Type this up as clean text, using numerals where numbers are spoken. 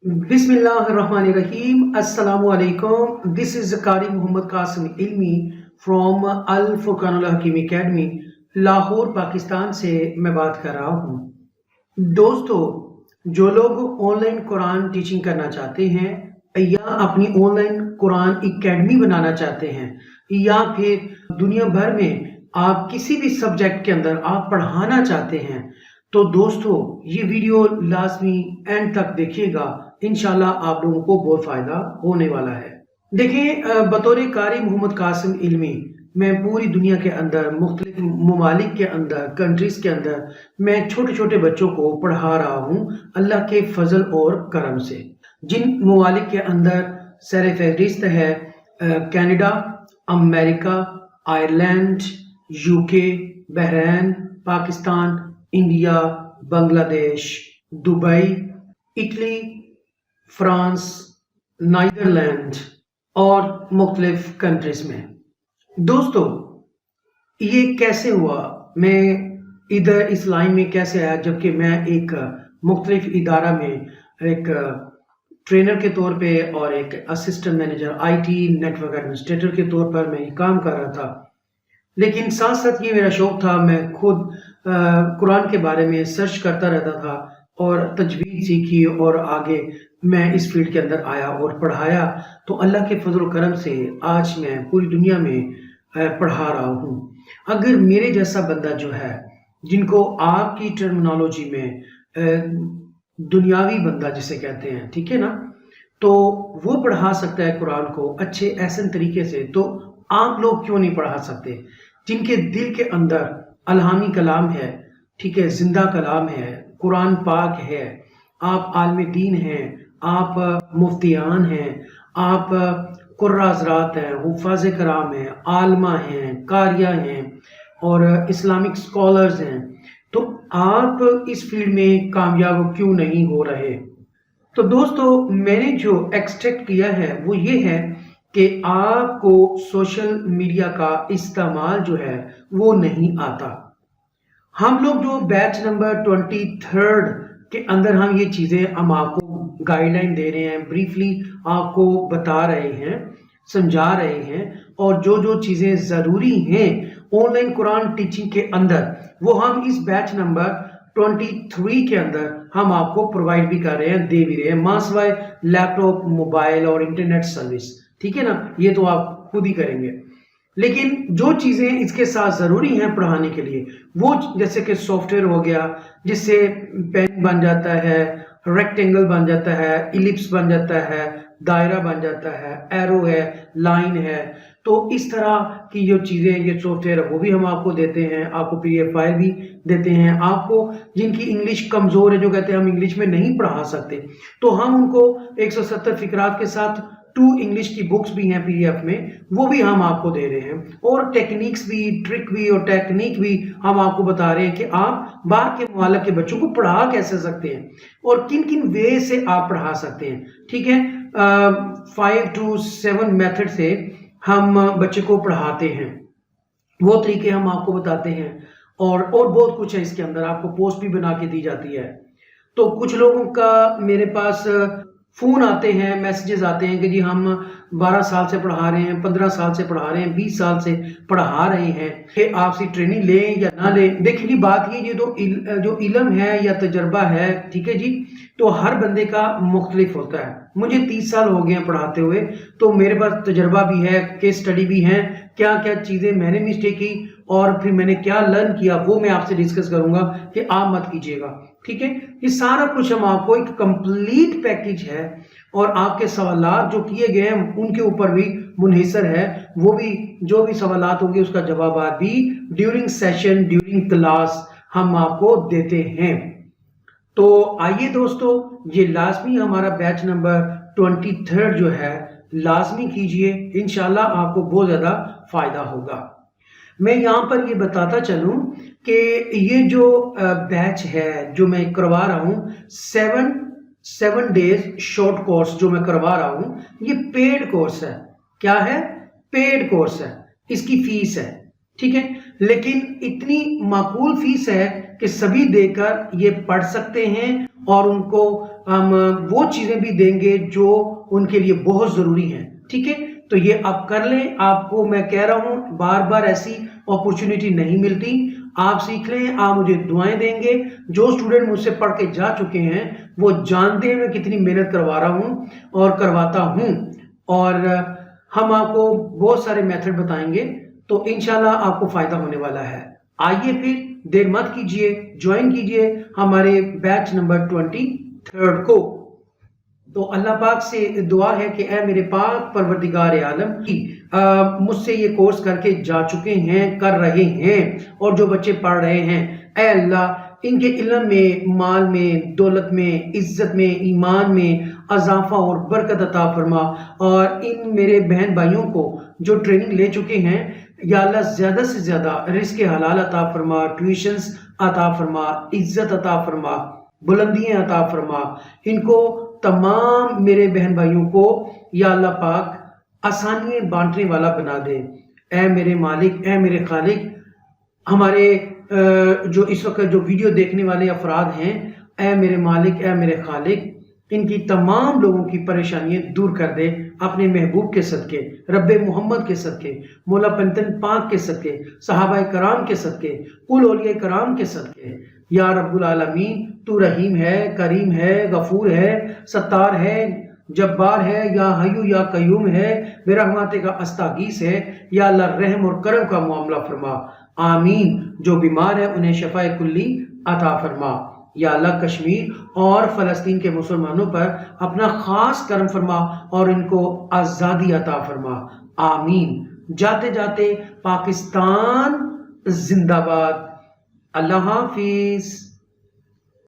Bismillahirrahmanirrahim. Assalamu alaikum. This is Zakari Muhammad Qasim Ilmi from Al Furqan Al Hakim Academy, Lahore Pakistan से मैं बात कर रहा हूँ। दोस्तों, जो लोग ऑनलाइन कुरान टीचिंग करना चाहते हैं या अपनी ऑनलाइन कुरान एकेडमी बनाना चाहते हैं या फिर दुनिया भर में आप किसी भी सब्जेक्ट के अंदर आप पढ़ाना चाहते हैं, तो दोस्तों ये वीडियो लाजमी एंड तक देखिएगा। इंशाल्लाह आप लोगों को बहुत फ़ायदा होने वाला है। देखिए, बतौर कारी मोहम्मद कासिम इल्मी मैं पूरी दुनिया के अंदर मुख्तलिफ ममालिक के अंदर कंट्रीज़ के अंदर मैं छोटे छोटे बच्चों को पढ़ा रहा हूँ अल्लाह के फजल और करम से। जिन ममालिक के अंदर सर फहरिस्त है Canada, America, Ireland, UK, Bahrain, Pakistan, India, Bangladesh, Dubai, Italy, France, Netherlands और मुख्तलिफ कंट्रीज़ में। दोस्तों, ये कैसे हुआ, मैं इधर इस लाइन में कैसे आया, जबकि मैं एक मुख्तलिफ इदारा में एक ट्रेनर के तौर पे और एक assistant manager IT network administrator के तौर पर मैं काम कर रहा था। लेकिन साथ साथ ये मेरा शौक़ था, मैं खुद कुरान के बारे में सर्च करता रहता था और तजवीद सीखी और आगे मैं इस फील्ड के अंदर आया और पढ़ाया। तो अल्लाह के फजल करम से आज मैं पूरी दुनिया में पढ़ा रहा हूँ। अगर मेरे जैसा बंदा जो है, जिनको आपकी टर्मिनोलॉजी में दुनियावी बंदा जिसे कहते हैं, ठीक है ना, तो वो पढ़ा सकता है कुरान को अच्छे ऐसे तरीके से, तो आप लोग क्यों नहीं पढ़ा सकते? जिनके दिल के अंदर अल्हामी कलाम है, ठीक है, जिंदा कलाम है, कुरान पाक है, आप आलिम दीन हैं, आप मुफ्तियान हैं, आप कुर्रा हज़रात हैं, हुफ़ाज़ कराम हैं, आलमा हैं, कारिया हैं और इस्लामिक स्कॉलर्स हैं, तो आप इस फील्ड में कामयाब क्यों नहीं हो रहे? तो दोस्तों, मैंने जो एक्सट्रैक्ट किया है वो ये है कि आपको सोशल मीडिया का इस्तेमाल जो है वो नहीं आता। हम लोग जो बैच नंबर 23 के अंदर हम ये चीज़ें हम आपको गाइडलाइन दे रहे हैं, ब्रीफली आपको बता रहे हैं, समझा रहे हैं, और जो जो चीज़ें ज़रूरी हैं ऑनलाइन कुरान टीचिंग के अंदर वो हम इस बैच नंबर 23 के अंदर हम आपको प्रोवाइड भी कर रहे हैं, दे भी रहे हैं, मासवाय लैपटॉप, मोबाइल और इंटरनेट सर्विस, ठीक है ना, ये तो आप खुद ही करेंगे। लेकिन जो चीज़ें इसके साथ ज़रूरी हैं पढ़ाने के लिए, वो जैसे कि सॉफ्टवेयर हो गया जिससे पेन बन जाता है, रेक्टेंगल बन जाता है, इलिप्स बन जाता है, दायरा बन जाता है, एरो है, लाइन है, तो इस तरह की जो चीज़ें, ये सॉफ्टवेयर वो भी हम आपको देते हैं, आपको PDF फाइल भी देते हैं। आपको जिनकी इंग्लिश कमज़ोर है, जो कहते हैं हम इंग्लिश में नहीं पढ़ा सकते, तो हम उनको 170 फ़िकरात के साथ 2 इंग्लिश की बुक्स भी हैं PDF में, वो भी हम आपको दे रहे हैं, और टेक्निक्स भी, ट्रिक भी और टेक्निक भी हम आपको बता रहे हैं कि आप बाहर के मुमालिक के बच्चों को पढ़ा कैसे सकते हैं और किन किन वे से आप पढ़ा सकते हैं, ठीक है। 5 to 7 मेथड से हम बच्चे को पढ़ाते हैं, वो तरीके हम आपको बताते हैं, और बहुत कुछ है इसके अंदर, आपको पोस्ट भी बना के दी जाती है। तो कुछ लोगों का मेरे पास फ़ोन आते हैं, मैसेजेस आते हैं कि जी हम 12 साल से पढ़ा रहे हैं, 15 साल से पढ़ा रहे हैं, 20 साल से पढ़ा रहे हैं, कि आपसे ट्रेनिंग लें या ना लें। देखिए जी, बात ये तो जो इल्म है या तजर्बा है, ठीक है जी, तो हर बंदे का मुख्तलिफ होता है। मुझे 30 साल हो गए हैं पढ़ाते हुए, तो मेरे पास तजर्बा भी है, केस स्टडी भी है, क्या क्या चीज़ें मैंने मिस्टेक की और फिर मैंने क्या लर्न किया, वो मैं आपसे डिस्कस करूंगा कि आप मत कीजिएगा, ठीक है। ये सारा कुछ हम आपको एक कंप्लीट पैकेज है, और आपके सवालात जो किए गए हैं उनके ऊपर भी मुनहिसर है, वो भी जो भी सवालात होंगे उसका जवाब भी ड्यूरिंग सेशन, ड्यूरिंग क्लास हम आपको देते हैं। तो आइए दोस्तों, ये लाजमी हमारा बैच नंबर 23 जो है लाजमी कीजिए, इंशाल्लाह आपको बहुत ज़्यादा फ़ायदा होगा। मैं यहाँ पर ये बताता चलूँ कि ये जो बैच है जो मैं करवा रहा हूँ, 7 डेज शॉर्ट कोर्स जो मैं करवा रहा हूँ, ये पेड कोर्स है। क्या है? पेड कोर्स है, इसकी फीस है, ठीक है, लेकिन इतनी माकूल फीस है कि सभी देकर ये पढ़ सकते हैं اور ان کو ہم وہ چیزیں بھی دیں گے جو ان کے لیے بہت ضروری ہیں، ٹھیک ہے؟ تو یہ آپ کر لیں، آپ کو میں کہہ رہا ہوں بار بار ایسی اپورچونٹی نہیں ملتی، آپ سیکھ لیں، آپ مجھے دعائیں دیں گے۔ جو اسٹوڈنٹ مجھ سے پڑھ کے جا چکے ہیں وہ جانتے ہیں میں کتنی محنت کروا رہا ہوں اور کرواتا ہوں، اور ہم آپ کو بہت سارے میتھڈ بتائیں گے، تو انشاءاللہ آپ کو فائدہ ہونے والا ہے۔ آئیے پھر دیر مت کیجئے، جوائن کیجئے ہمارے بیچ نمبر 23 کو۔ تو اللہ پاک سے دعا ہے کہ اے میرے پاک پروردگار عالم کی، مجھ سے یہ کورس کر کے جا چکے ہیں، کر رہے ہیں، اور جو بچے پڑھ رہے ہیں، اے اللہ ان کے علم میں، مال میں، دولت میں، عزت میں، ایمان میں اضافہ اور برکت عطا فرما، اور ان میرے بہن بھائیوں کو جو ٹریننگ لے چکے ہیں یا اللہ زیادہ سے زیادہ رزق حلال عطا فرما، ٹیوشنز عطا فرما، عزت عطا فرما، بلندیاں عطا فرما، ان کو تمام میرے بہن بھائیوں کو یا اللہ پاک آسانیاں بانٹنے والا بنا دے۔ اے میرے مالک، اے میرے خالق، ہمارے جو اس وقت جو ویڈیو دیکھنے والے افراد ہیں، اے میرے مالک، اے میرے خالق، ان کی تمام لوگوں کی پریشانیاں دور کر دے اپنے محبوب کے صدقے، رب محمد کے صدقے، مولا پنتن پاک کے صدقے، صحابہ کرام کے صدقے، کل اولیاء کرام کے صدقے۔ یا رب العالمین، تو رحیم ہے، کریم ہے، غفور ہے، ستار ہے، جبار ہے، یا حیو یا قیوم ہے، برحمت کا استغیث ہے، یا اللہ رحم اور کرم کا معاملہ فرما، آمین۔ جو بیمار ہے انہیں شفا کلی عطا فرما، یا اللہ کشمیر اور فلسطین کے مسلمانوں پر اپنا خاص کرم فرما اور ان کو آزادی عطا فرما، آمین۔ جاتے جاتے پاکستان زندہ باد۔ اللہ حافظ۔